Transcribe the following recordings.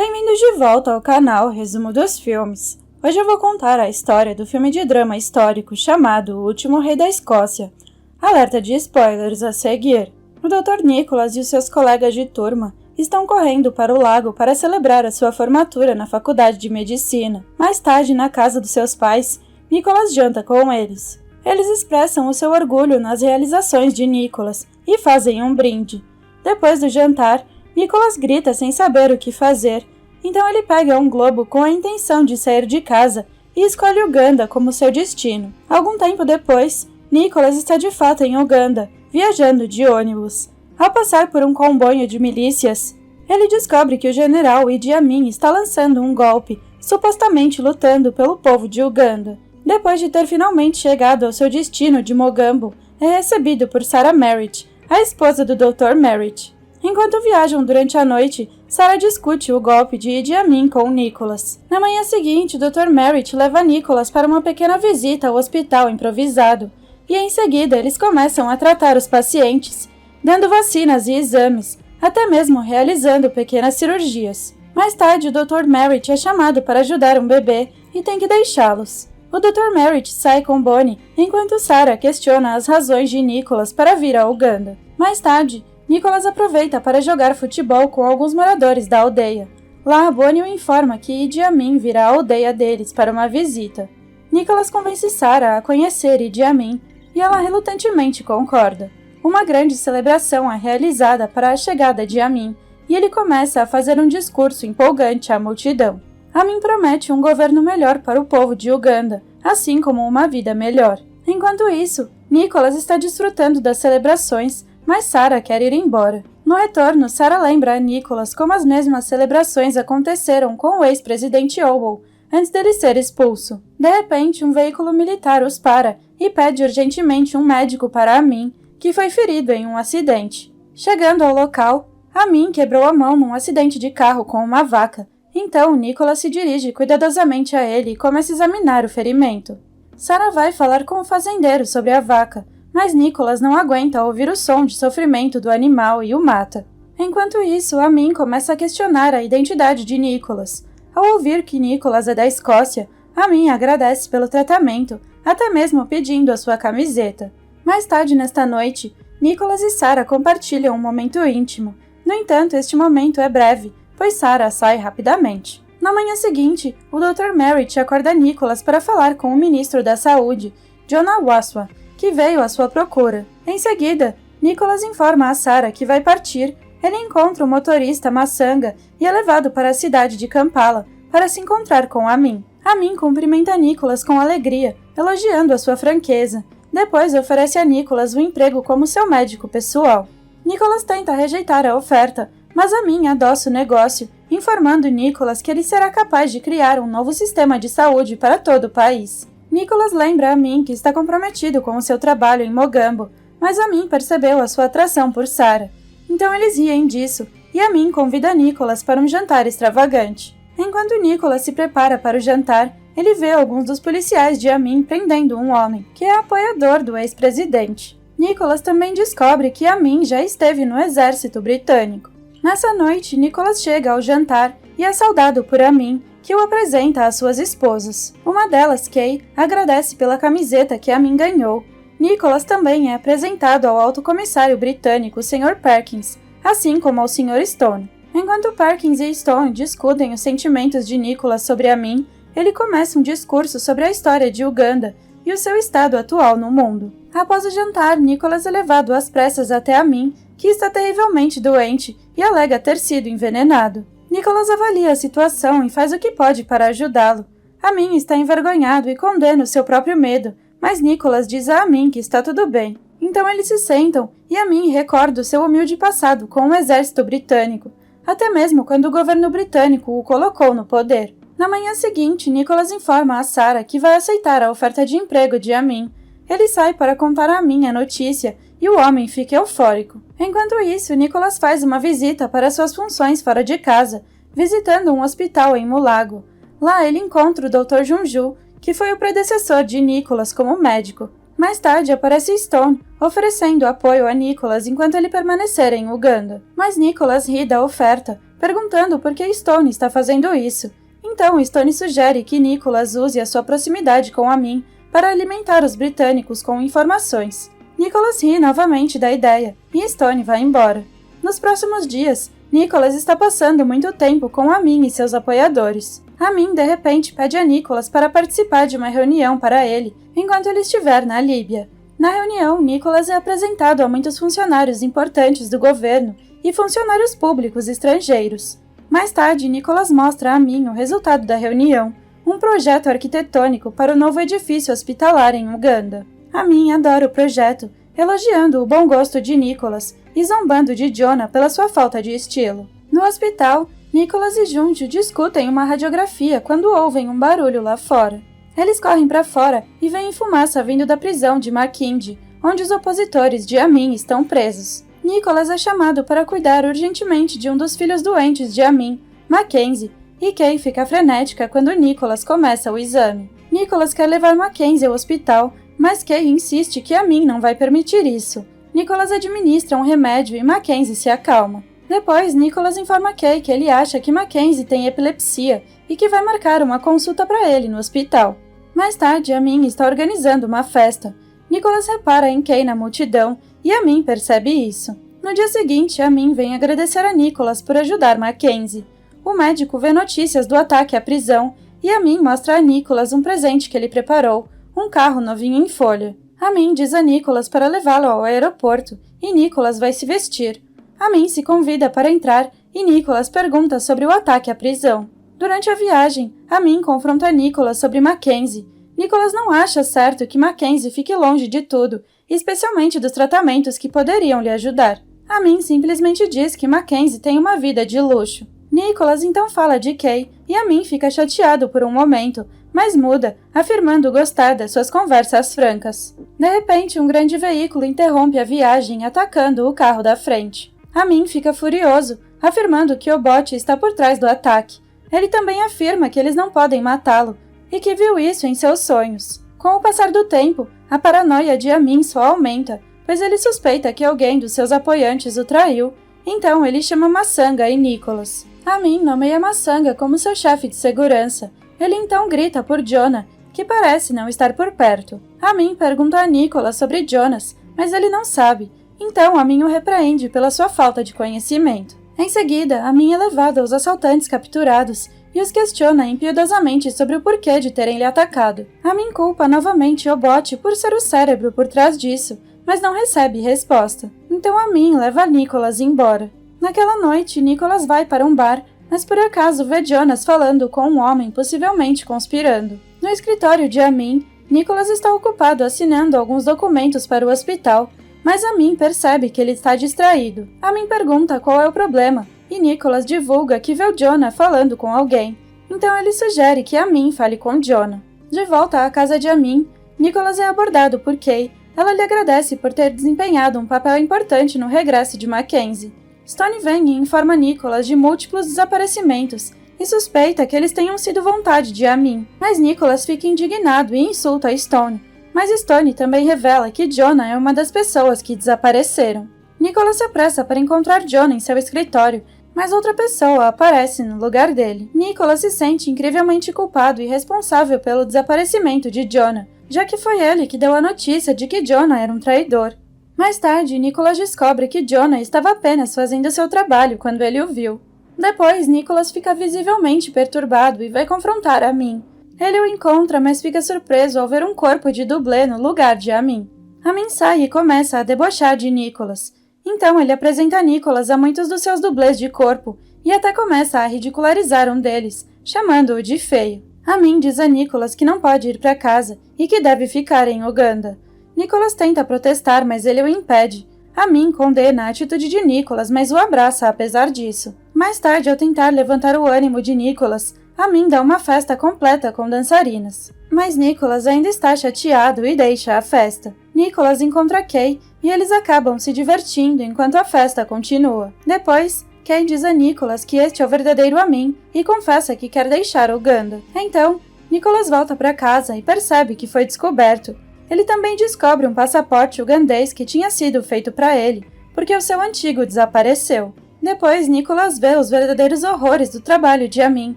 Bem-vindos de volta ao canal Resumo dos Filmes. Hoje eu vou contar a história do filme de drama histórico chamado O Último Rei da Escócia. Alerta de spoilers a seguir. O Dr. Nicholas e os seus colegas de turma estão correndo para o lago para celebrar a sua formatura na faculdade de medicina. Mais tarde, na casa dos seus pais, Nicholas janta com eles. Eles expressam o seu orgulho nas realizações de Nicholas e fazem um brinde. Depois do jantar, Nicholas grita sem saber o que fazer, então ele pega um globo com a intenção de sair de casa e escolhe Uganda como seu destino. Algum tempo depois, Nicholas está de fato em Uganda, viajando de ônibus. Ao passar por um comboio de milícias, ele descobre que o general Idi Amin está lançando um golpe, supostamente lutando pelo povo de Uganda. Depois de ter finalmente chegado ao seu destino de Mogambo, é recebido por Sarah Merritt, a esposa do Dr. Merritt. Enquanto viajam durante a noite, Sarah discute o golpe de Idi Amin com Nicholas. Na manhã seguinte, o Dr. Merritt leva Nicholas para uma pequena visita ao hospital improvisado, e em seguida eles começam a tratar os pacientes, dando vacinas e exames, até mesmo realizando pequenas cirurgias. Mais tarde, o Dr. Merritt é chamado para ajudar um bebê e tem que deixá-los. O Dr. Merritt sai com Bonnie, enquanto Sarah questiona as razões de Nicholas para vir a Uganda. Mais tarde, Nicholas aproveita para jogar futebol com alguns moradores da aldeia. Lá, Bonnie o informa que Idi Amin virá à aldeia deles para uma visita. Nicholas convence Sarah a conhecer Idi Amin e ela relutantemente concorda. Uma grande celebração é realizada para a chegada de Amin e ele começa a fazer um discurso empolgante à multidão. Amin promete um governo melhor para o povo de Uganda, assim como uma vida melhor. Enquanto isso, Nicholas está desfrutando das celebrações, mas Sarah quer ir embora. No retorno, Sarah lembra a Nicholas como as mesmas celebrações aconteceram com o ex-presidente Owl, antes dele ser expulso. De repente, um veículo militar os para e pede urgentemente um médico para Amin, que foi ferido em um acidente. Chegando ao local, Amin quebrou a mão num acidente de carro com uma vaca. Então, Nicholas se dirige cuidadosamente a ele e começa a examinar o ferimento. Sarah vai falar com o fazendeiro sobre a vaca, mas Nicholas não aguenta ouvir o som de sofrimento do animal e o mata. Enquanto isso, Amin começa a questionar a identidade de Nicholas. Ao ouvir que Nicholas é da Escócia, Amin agradece pelo tratamento, até mesmo pedindo a sua camiseta. Mais tarde nesta noite, Nicholas e Sarah compartilham um momento íntimo. No entanto, este momento é breve, pois Sarah sai rapidamente. Na manhã seguinte, o Dr. Merritt acorda Nicholas para falar com o ministro da Saúde, John Awaswa, que veio à sua procura. Em seguida, Nicholas informa a Sarah que vai partir. Ele encontra o motorista Massanga e é levado para a cidade de Kampala para se encontrar com Amin. Amin cumprimenta Nicholas com alegria, elogiando a sua franqueza. Depois oferece a Nicholas um emprego como seu médico pessoal. Nicholas tenta rejeitar a oferta, mas Amin adoça o negócio, informando Nicholas que ele será capaz de criar um novo sistema de saúde para todo o país. Nicholas lembra Amin que está comprometido com o seu trabalho em Mogambo, mas Amin percebeu a sua atração por Sarah. Então eles riem disso, e Amin convida Nicholas para um jantar extravagante. Enquanto Nicholas se prepara para o jantar, ele vê alguns dos policiais de Amin prendendo um homem, que é apoiador do ex-presidente. Nicholas também descobre que Amin já esteve no exército britânico. Nessa noite, Nicholas chega ao jantar e é saudado por Amin, que o apresenta às suas esposas. Uma delas, Kay, agradece pela camiseta que Amin ganhou. Nicholas também é apresentado ao alto comissário britânico, Sr. Perkins, assim como ao Sr. Stone. Enquanto Perkins e Stone discutem os sentimentos de Nicholas sobre Amin, ele começa um discurso sobre a história de Uganda e o seu estado atual no mundo. Após o jantar, Nicholas é levado às pressas até Amin, que está terrivelmente doente e alega ter sido envenenado. Nicholas avalia a situação e faz o que pode para ajudá-lo. Amin está envergonhado e condena o seu próprio medo, mas Nicholas diz a Amin que está tudo bem. Então eles se sentam e Amin recorda o seu humilde passado com o exército britânico, até mesmo quando o governo britânico o colocou no poder. Na manhã seguinte, Nicholas informa a Sarah que vai aceitar a oferta de emprego de Amin. Ele sai para contar a Amin a notícia e o homem fica eufórico. Enquanto isso, Nicholas faz uma visita para suas funções fora de casa, visitando um hospital em Mulago. Lá ele encontra o Dr. Junju, que foi o predecessor de Nicholas como médico. Mais tarde aparece Stone, oferecendo apoio a Nicholas enquanto ele permanecer em Uganda. Mas Nicholas ri da oferta, perguntando por que Stone está fazendo isso. Então Stone sugere que Nicholas use a sua proximidade com Amin para alimentar os britânicos com informações. Nicholas ri novamente da ideia e Stone vai embora. Nos próximos dias, Nicholas está passando muito tempo com Amin e seus apoiadores. Amin, de repente, pede a Nicholas para participar de uma reunião para ele enquanto ele estiver na Líbia. Na reunião, Nicholas é apresentado a muitos funcionários importantes do governo e funcionários públicos estrangeiros. Mais tarde, Nicholas mostra a Amin o resultado da reunião, um projeto arquitetônico para o novo edifício hospitalar em Uganda. Amin adora o projeto, elogiando o bom gosto de Nicholas e zombando de Jonah pela sua falta de estilo. No hospital, Nicholas e Junjo discutem uma radiografia quando ouvem um barulho lá fora. Eles correm para fora e veem fumaça vindo da prisão de Mackenzie, onde os opositores de Amin estão presos. Nicholas é chamado para cuidar urgentemente de um dos filhos doentes de Amin, Mackenzie, e Kay fica frenética quando Nicholas começa o exame. Nicholas quer levar Mackenzie ao hospital, mas Kay insiste que Amin não vai permitir isso. Nicholas administra um remédio e Mackenzie se acalma. Depois, Nicholas informa Kay que ele acha que Mackenzie tem epilepsia e que vai marcar uma consulta para ele no hospital. Mais tarde, Amin está organizando uma festa. Nicholas repara em Kay na multidão e Amin percebe isso. No dia seguinte, Amin vem agradecer a Nicholas por ajudar Mackenzie. O médico vê notícias do ataque à prisão e Amin mostra a Nicholas um presente que ele preparou, um carro novinho em folha. Amin diz a Nicholas para levá-lo ao aeroporto e Nicholas vai se vestir. Amin se convida para entrar e Nicholas pergunta sobre o ataque à prisão. Durante a viagem, Amin confronta Nicholas sobre Mackenzie. Nicholas não acha certo que Mackenzie fique longe de tudo, especialmente dos tratamentos que poderiam lhe ajudar. Amin simplesmente diz que Mackenzie tem uma vida de luxo. Nicholas então fala de Kay e Amin fica chateado por um momento, mas muda, afirmando gostar das suas conversas francas. De repente, um grande veículo interrompe a viagem, atacando o carro da frente. Amin fica furioso, afirmando que o bote está por trás do ataque. Ele também afirma que eles não podem matá-lo e que viu isso em seus sonhos. Com o passar do tempo, a paranoia de Amin só aumenta, pois ele suspeita que alguém dos seus apoiantes o traiu, então ele chama Massanga e Nicholas. Amin nomeia Massanga como seu chefe de segurança. Ele então grita por Jonah, que parece não estar por perto. Amin pergunta a Nicholas sobre Jonas, mas ele não sabe, então Amin o repreende pela sua falta de conhecimento. Em seguida, Amin é levado aos assaltantes capturados e os questiona impiedosamente sobre o porquê de terem lhe atacado. Amin culpa novamente o bote por ser o cérebro por trás disso, mas não recebe resposta. Então Amin leva Nicholas embora. Naquela noite, Nicholas vai para um bar, mas por acaso vê Jonas falando com um homem possivelmente conspirando. No escritório de Amin, Nicholas está ocupado assinando alguns documentos para o hospital, mas Amin percebe que ele está distraído. Amin pergunta qual é o problema, e Nicholas divulga que vê o Jonah falando com alguém. Então ele sugere que Amin fale com Jonah. De volta à casa de Amin, Nicholas é abordado por Kay. Ela lhe agradece por ter desempenhado um papel importante no regresso de Mackenzie. Stone vem e informa Nicholas de múltiplos desaparecimentos e suspeita que eles tenham sido vontade de Amin. Mas Nicholas fica indignado e insulta Stone. Mas Stone também revela que Jonah é uma das pessoas que desapareceram. Nicholas se apressa para encontrar Jonah em seu escritório, mas outra pessoa aparece no lugar dele. Nicholas se sente incrivelmente culpado e responsável pelo desaparecimento de Jonah, já que foi ele que deu a notícia de que Jonah era um traidor. Mais tarde, Nicholas descobre que Jonah estava apenas fazendo seu trabalho quando ele o viu. Depois, Nicholas fica visivelmente perturbado e vai confrontar Amin. Ele o encontra, mas fica surpreso ao ver um corpo de dublê no lugar de Amin. Amin sai e começa a debochar de Nicholas. Então ele apresenta Nicholas a muitos dos seus dublês de corpo e até começa a ridicularizar um deles, chamando-o de feio. Amin diz a Nicholas que não pode ir para casa e que deve ficar em Uganda. Nicholas tenta protestar, mas ele o impede. Amin condena a atitude de Nicholas, mas o abraça apesar disso. Mais tarde, ao tentar levantar o ânimo de Nicholas, Amin dá uma festa completa com dançarinas. Mas Nicholas ainda está chateado e deixa a festa. Nicholas encontra Kay e eles acabam se divertindo enquanto a festa continua. Depois, Kay diz a Nicholas que este é o verdadeiro Amin e confessa que quer deixar Uganda. Então, Nicholas volta para casa e percebe que foi descoberto. Ele também descobre um passaporte ugandês que tinha sido feito para ele, porque o seu antigo desapareceu. Depois, Nicholas vê os verdadeiros horrores do trabalho de Amin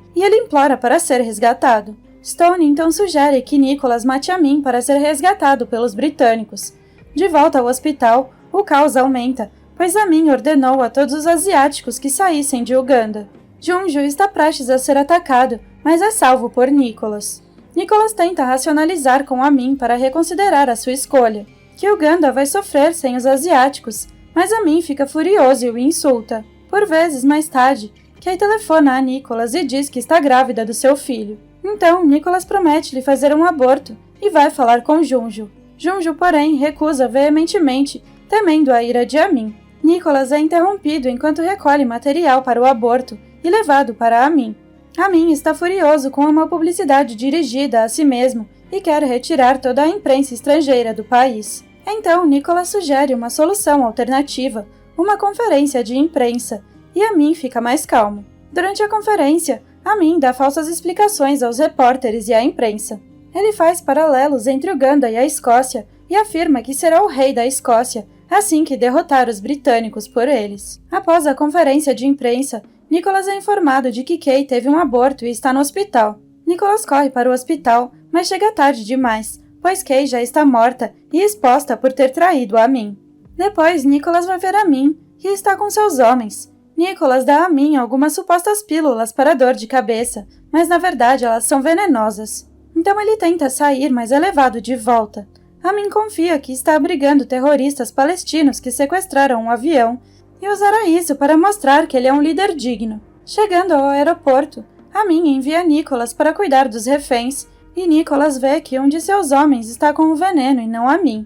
e ele implora para ser resgatado. Stone então sugere que Nicholas mate Amin para ser resgatado pelos britânicos. De volta ao hospital, o caos aumenta, pois Amin ordenou a todos os asiáticos que saíssem de Uganda. Junju está prestes a ser atacado, mas é salvo por Nicholas. Nicholas tenta racionalizar com Amin para reconsiderar a sua escolha, que Uganda vai sofrer sem os asiáticos, mas Amin fica furioso e o insulta. Por vezes, mais tarde, Kay telefona a Nicholas e diz que está grávida do seu filho. Então, Nicholas promete lhe fazer um aborto e vai falar com Junju. Junju, porém, recusa veementemente, temendo a ira de Amin. Nicholas é interrompido enquanto recolhe material para o aborto e levado para Amin. Amin está furioso com uma publicidade dirigida a si mesmo e quer retirar toda a imprensa estrangeira do país. Então, Nicholas sugere uma solução alternativa, uma conferência de imprensa, e Amin fica mais calmo. Durante a conferência, Amin dá falsas explicações aos repórteres e à imprensa. Ele faz paralelos entre Uganda e a Escócia e afirma que será o rei da Escócia assim que derrotar os britânicos por eles. Após a conferência de imprensa, Nicholas é informado de que Kay teve um aborto e está no hospital. Nicholas corre para o hospital, mas chega tarde demais, pois Kay já está morta e exposta por ter traído Amin. Depois, Nicholas vai ver Amin, que está com seus homens. Nicholas dá a Amin algumas supostas pílulas para dor de cabeça, mas na verdade elas são venenosas. Então ele tenta sair, mas é levado de volta. Amin confia que está abrigando terroristas palestinos que sequestraram um avião e usará isso para mostrar que ele é um líder digno. Chegando ao aeroporto, Amin envia Nicholas para cuidar dos reféns e Nicholas vê que um de seus homens está com o veneno e não Amin.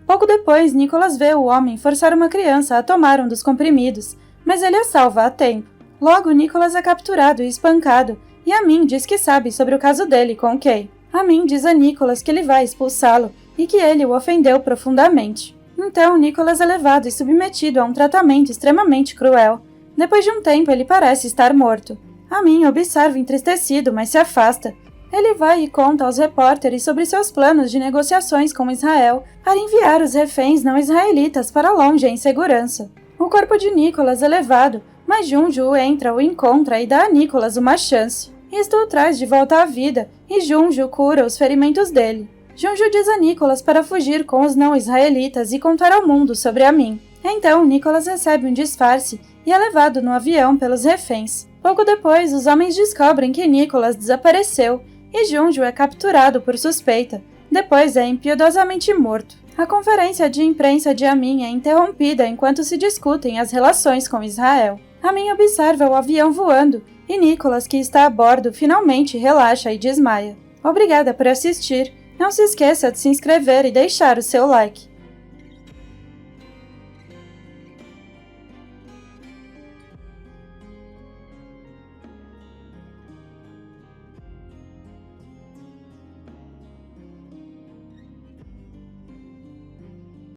Pouco depois, Nicholas vê o homem forçar uma criança a tomar um dos comprimidos, mas ele a salva a tempo. Logo, Nicholas é capturado e espancado, e Amin diz que sabe sobre o caso dele com Kay. Amin diz a Nicholas que ele vai expulsá-lo e que ele o ofendeu profundamente. Então, Nicholas é levado e submetido a um tratamento extremamente cruel. Depois de um tempo, ele parece estar morto. Amin observa entristecido, mas se afasta. Ele vai e conta aos repórteres sobre seus planos de negociações com Israel para enviar os reféns não israelitas para longe em segurança. O corpo de Nicholas é levado, mas Junju entra, o encontra e dá a Nicholas uma chance. Isto o traz de volta à vida e Junju cura os ferimentos dele. Junju diz a Nicholas para fugir com os não-israelitas e contar ao mundo sobre Amin. Então, Nicholas recebe um disfarce e é levado no avião pelos reféns. Pouco depois, os homens descobrem que Nicholas desapareceu e Junju é capturado por suspeita. Depois é impiedosamente morto. A conferência de imprensa de Amin é interrompida enquanto se discutem as relações com Israel. Amin observa o avião voando e Nicholas, que está a bordo, finalmente relaxa e desmaia. Obrigada por assistir. Não se esqueça de se inscrever e deixar o seu like.